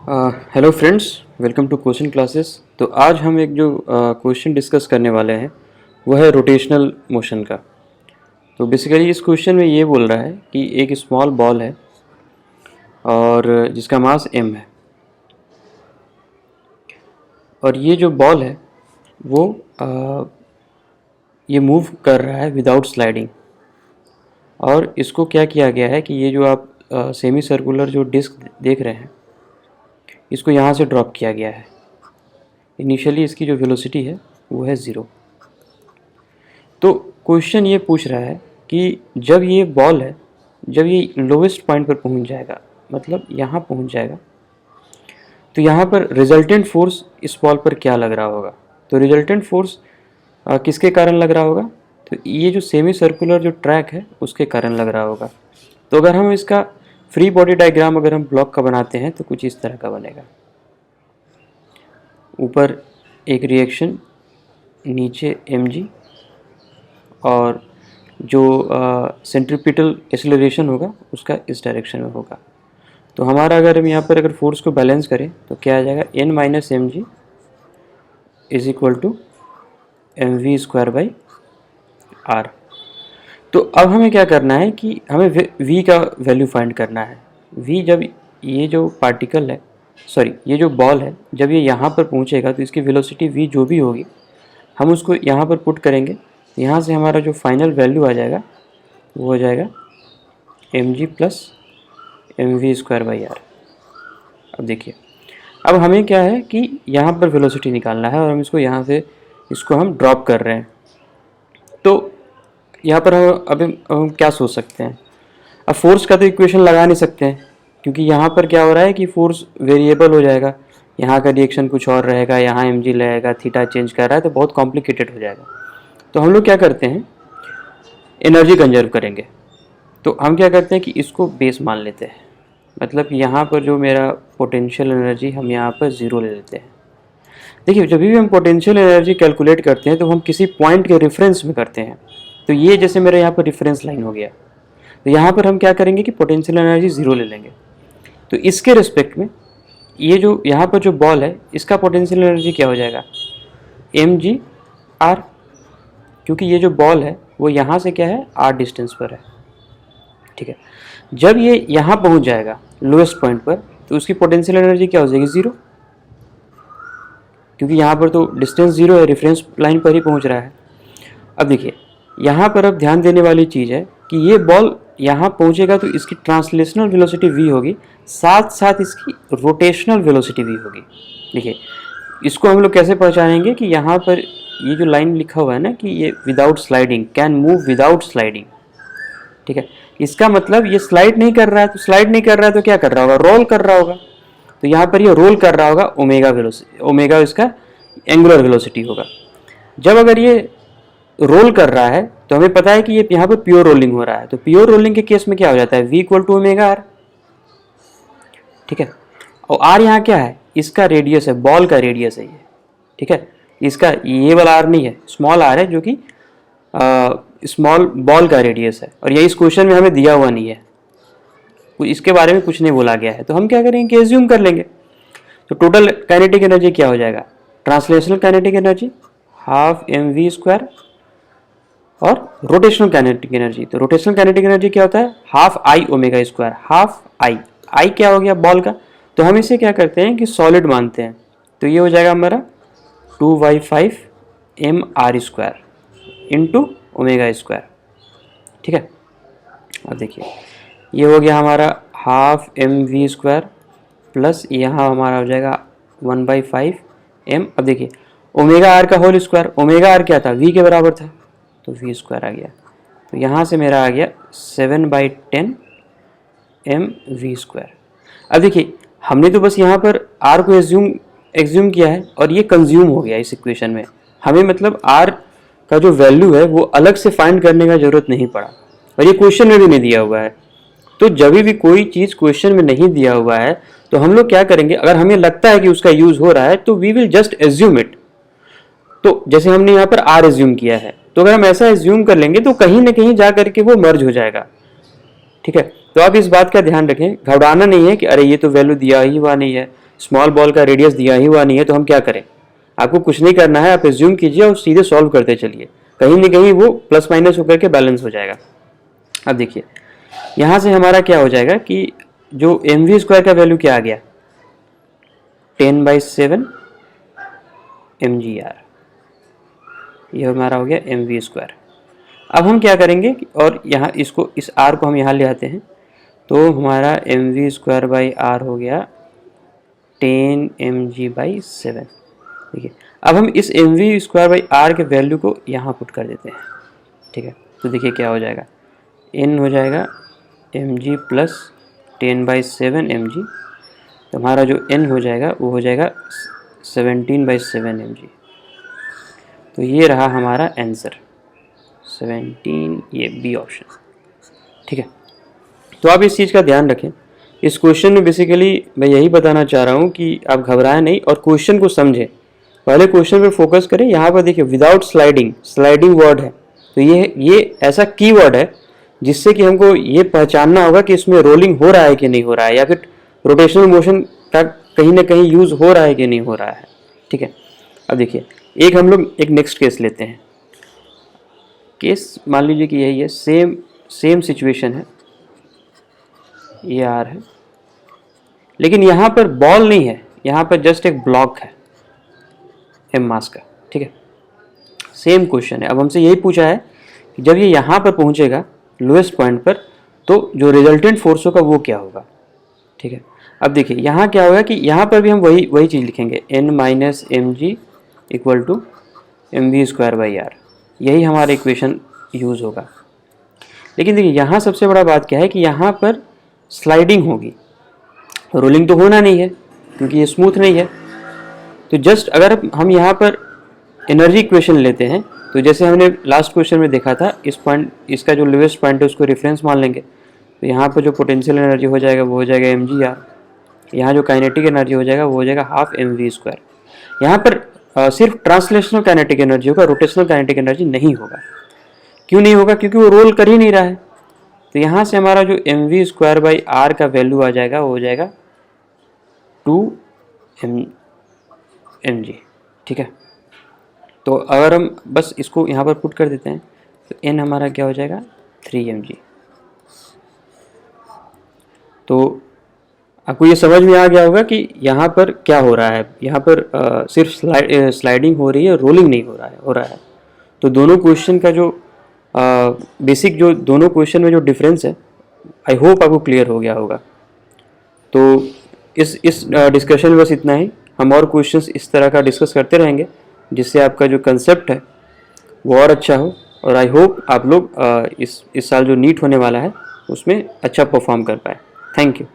Hello friends, welcome to question classes. तो आज हम एक जो क्वेश्चन डिस्कस करने वाले हैं वो है रोटेशनल मोशन का। तो बेसिकली इस क्वेश्चन में ये बोल रहा है कि एक स्मॉल बॉल है और जिसका मास m है, और ये जो बॉल है वो ये मूव कर रहा है विदाउट स्लाइडिंग। और इसको क्या किया गया है कि ये जो आप सेमी सर्कुलर जो डिस्क देख रहे हैं इसको यहाँ से ड्रॉप किया गया है। इनिशियली इसकी जो वेलोसिटी है वो है 0। तो क्वेश्चन ये पूछ रहा है कि जब ये बॉल है, जब ये लोवेस्ट पॉइंट पर पहुंच जाएगा, मतलब यहाँ पहुंच जाएगा, तो यहाँ पर रिजल्टेंट फोर्स इस बॉल पर क्या लग रहा होगा। तो रिजल्टेंट फोर्स किसके कारण लग रहा होगा, तो ये जो सेमी सर्कुलर जो ट्रैक है उसके कारण लग रहा होगा। तो अगर हम इसका फ्री बॉडी डायग्राम अगर हम ब्लॉक का बनाते हैं तो कुछ इस तरह का बनेगा। ऊपर एक रिएक्शन, नीचे mg, और जो सेंट्रीपिटल एक्सेलरेशन होगा उसका इस डायरेक्शन में होगा। तो हमारा अगर हम यहाँ पर अगर फोर्स को बैलेंस करें तो क्या आ जाएगा, n minus m g is equal to m we square by r. तो अब हमें क्या करना है कि हमें v का वैल्यू फाइंड करना है। v जब ये जो पार्टिकल है, सॉरी ये जो बॉल है, जब ये यहाँ पर पहुँचेगा तो इसकी वेलोसिटी v जो भी होगी हम उसको यहाँ पर पुट करेंगे। यहाँ से हमारा जो फाइनल वैल्यू आ जाएगा वो हो जाएगा m g plus m we square by r. अब देखिए, अब हमें क्या है कि यहाँ पर वेलोसिटी निकालना है और हम इसको यहाँ से इसको हम ड्रॉप कर रहे हैं। तो यहाँ पर हम क्या सोच सकते हैं, अब फोर्स का तो इक्वेशन लगा नहीं सकते हैं क्योंकि यहाँ पर क्या हो रहा है कि फोर्स वेरिएबल हो जाएगा। यहाँ का रिएक्शन कुछ और रहेगा, यहाँ एम जी रहेगा, थीटा चेंज कर रहा है तो बहुत कॉम्प्लिकेटेड हो जाएगा। तो हम लोग क्या करते हैं, एनर्जी कंजर्व करेंगे। तो हम क्या करते हैं कि इसको बेस मान लेते हैं, मतलब यहाँ पर जो मेरा पोटेंशियल एनर्जी हम यहाँ पर 0 ले लेते हैं। देखिए, जब भी हम पोटेंशियल एनर्जी कैलकुलेट करते हैं तो हम किसी पॉइंट के रेफरेंस में करते हैं। तो ये जैसे मेरा यहाँ पर रेफरेंस लाइन हो गया, तो यहाँ पर हम क्या करेंगे कि पोटेंशियल एनर्जी 0 ले लेंगे। तो इसके रिस्पेक्ट में ये जो यहाँ पर जो बॉल है इसका पोटेंशियल एनर्जी क्या हो जाएगा, एम जी आर, क्योंकि ये जो बॉल है वो यहाँ से क्या है, आर डिस्टेंस पर है। ठीक है, जब ये यहाँ पहुँच जाएगा लोएस्ट पॉइंट पर तो उसकी पोटेंशियल एनर्जी क्या हो जाएगी, 0, क्योंकि यहाँ पर तो डिस्टेंस 0 है, रेफरेंस लाइन पर ही पहुँच रहा है। अब देखिए, यहाँ पर अब ध्यान देने वाली चीज़ है कि ये बॉल यहाँ पहुँचेगा तो इसकी ट्रांसलेशनल वेलोसिटी v होगी, साथ साथ इसकी रोटेशनल वेलोसिटी v होगी। देखिए, इसको हम लोग कैसे पहचानेंगे कि यहाँ पर ये जो लाइन लिखा हुआ है ना कि ये without sliding, can move without sliding. ठीक है, इसका मतलब ये स्लाइड नहीं कर रहा है। तो स्लाइड नहीं कर रहा है तो क्या कर रहा होगा, रोल कर रहा होगा। तो यहाँ पर ये रोल कर रहा होगा, ओमेगा वेलोसिटी, ओमेगा इसका एंगुलर वेलोसिटी होगा। जब अगर ये रोल कर रहा है तो हमें पता है कि ये यहाँ पर प्योर रोलिंग हो रहा है। तो प्योर रोलिंग के केस में क्या हो जाता है, v equal to omega r. ठीक है, और आर यहाँ क्या है, इसका रेडियस है, बॉल का रेडियस है ये। ठीक है, इसका ये वाला आर नहीं है, स्मॉल आर है जो कि स्मॉल बॉल का रेडियस है, और ये इस क्वेश्चन में हमें दिया हुआ नहीं है, इसके बारे में कुछ नहीं बोला गया है। तो हम क्या करेंगे कि एज्यूम कर लेंगे। तो टोटल काइनेटिक एनर्जी क्या हो जाएगा, translational kinetic energy half M we square, और रोटेशनल काइनेटिक एनर्जी, तो रोटेशनल काइनेटिक एनर्जी क्या होता है, half I omega square, half I, I क्या हो गया बॉल का। तो हम इसे क्या करते हैं कि सॉलिड मानते हैं। तो ये हो जाएगा हमारा 2/5 m r square into omega square. ठीक है, अब देखिए ये हो गया हमारा half M we square plus यहाँ हमारा हो जाएगा 1/5 एम। अब देखिए ओमेगा आर का होल स्क्वायर, ओमेगा आर क्या था, v के बराबर था, तो v स्क्वायर आ गया। तो यहाँ से मेरा आ गया 7/10 एम वी स्क्वायर। अब देखिए, हमने तो बस यहाँ पर r को एज्यूम किया है और ये कंज्यूम हो गया इस इक्वेशन में। हमें मतलब r का जो वैल्यू है वो अलग से फाइंड करने का जरूरत नहीं पड़ा, और ये क्वेश्चन में भी नहीं दिया हुआ है। तो जब भी कोई चीज़ क्वेश्चन में नहीं दिया हुआ है तो हम लोग क्या करेंगे, अगर हमें लगता है कि उसका यूज़ हो रहा है तो we will just assume it. तो जैसे हमने यहाँ पर r एज्यूम किया है, तो अगर हम ऐसा एज्यूम कर लेंगे तो कहीं ना कहीं जा करके वो मर्ज हो जाएगा। ठीक है, तो आप इस बात का ध्यान रखें, घबराना नहीं है कि अरे ये तो वैल्यू दिया ही हुआ नहीं है, स्मॉल बॉल का रेडियस दिया ही हुआ नहीं है, तो हम क्या करें? आपको कुछ नहीं करना है, आप एज्यूम कीजिए और सीधे सॉल्व करते चलिए, कहीं ना कहीं वो प्लस माइनस होकर के बैलेंस हो जाएगा। अब देखिए यहाँ से हमारा क्या हो जाएगा कि जो एम वी स्क्वायर का वैल्यू क्या आ गया, 10/7 mgr, ये हमारा हो गया एम वी स्क्वायर। अब हम क्या करेंगे और यहाँ इसको, इस r को हम यहाँ ले आते हैं, तो हमारा m we square by r हो गया 10 mg/7। देखिए अब हम इस m we square by r के वैल्यू को यहाँ पुट कर देते हैं, ठीक है। तो देखिए क्या हो जाएगा, n हो जाएगा mg प्लस 10/7 mg, तो हमारा जो n हो जाएगा वो हो जाएगा 17/7 mg। तो ये रहा हमारा आंसर 17, ये बी ऑप्शन, ठीक है। तो आप इस चीज़ का ध्यान रखें। इस क्वेश्चन में बेसिकली मैं यही बताना चाह रहा हूँ कि आप घबराएं नहीं और क्वेश्चन को समझें। पहले क्वेश्चन पे फोकस करें। यहाँ पर देखिए विदाउट स्लाइडिंग, स्लाइडिंग वर्ड है, तो ये ऐसा की वर्ड है जिससे कि हमको ये पहचानना होगा कि इसमें रोलिंग हो रहा है कि नहीं हो रहा है, या फिर रोटेशनल मोशन का कहीं ना कहीं यूज़ हो रहा है कि नहीं हो रहा है, ठीक है। अब देखिए हम लोग एक नेक्स्ट केस लेते हैं। केस मान लीजिए कि यही है, सेम सिचुएशन है, ये आर है, लेकिन यहाँ पर बॉल नहीं है, यहाँ पर जस्ट एक ब्लॉक है एम मास का, ठीक है। सेम क्वेश्चन है। अब हमसे यही पूछा है कि जब ये यहाँ पर पहुँचेगा लोएस्ट पॉइंट पर, तो जो रिजल्टेंट फोर्स होगा वो क्या होगा, ठीक है। अब देखिए यहाँ क्या होगा कि यहाँ पर भी हम वही चीज़ लिखेंगे, n minus m g equal to m we square by r, यही हमारा इक्वेशन यूज़ होगा। लेकिन देखिए यहाँ सबसे बड़ा बात क्या है कि यहाँ पर स्लाइडिंग होगी, रोलिंग तो होना नहीं है क्योंकि ये स्मूथ नहीं है। तो जस्ट अगर हम यहाँ पर एनर्जी इक्वेशन लेते हैं, तो जैसे हमने लास्ट क्वेश्चन में देखा था, इस पॉइंट, इसका जो लोएस्ट पॉइंट है उसको रेफरेंस मान लेंगे, तो यहाँ पर जो पोटेंशियल एनर्जी हो जाएगा वो हो जाएगा एम जी आर, यहाँ जो काइनेटिक एनर्जी हो जाएगा वो हो जाएगा हाफ एम वी स्क्वायर। यहाँ पर सिर्फ ट्रांसलेशनल काइनेटिक एनर्जी होगा, रोटेशनल काइनेटिक एनर्जी नहीं होगा। क्यों नहीं होगा? क्योंकि वो रोल कर ही नहीं रहा है। तो यहाँ से हमारा जो m we square by r का वैल्यू आ जाएगा वो हो जाएगा 2 mg, ठीक है। तो अगर हम बस इसको यहाँ पर पुट कर देते हैं तो n हमारा क्या हो जाएगा 3 mg। तो आपको ये समझ में आ गया होगा कि यहाँ पर क्या हो रहा है। यहाँ पर सिर्फ स्लाइडिंग हो रही है, रोलिंग नहीं हो रहा है। तो दोनों क्वेश्चन का जो बेसिक, जो दोनों क्वेश्चन में जो डिफरेंस है, आई होप आपको क्लियर हो गया होगा। तो इस डिस्कशन में बस इतना ही। हम और क्वेश्चंस इस तरह का डिस्कस करते रहेंगे जिससे आपका जो कंसेप्ट है वो और अच्छा हो, और आई होप आप लोग इस साल जो नीट होने वाला है उसमें अच्छा परफॉर्म कर पाए। Thank you.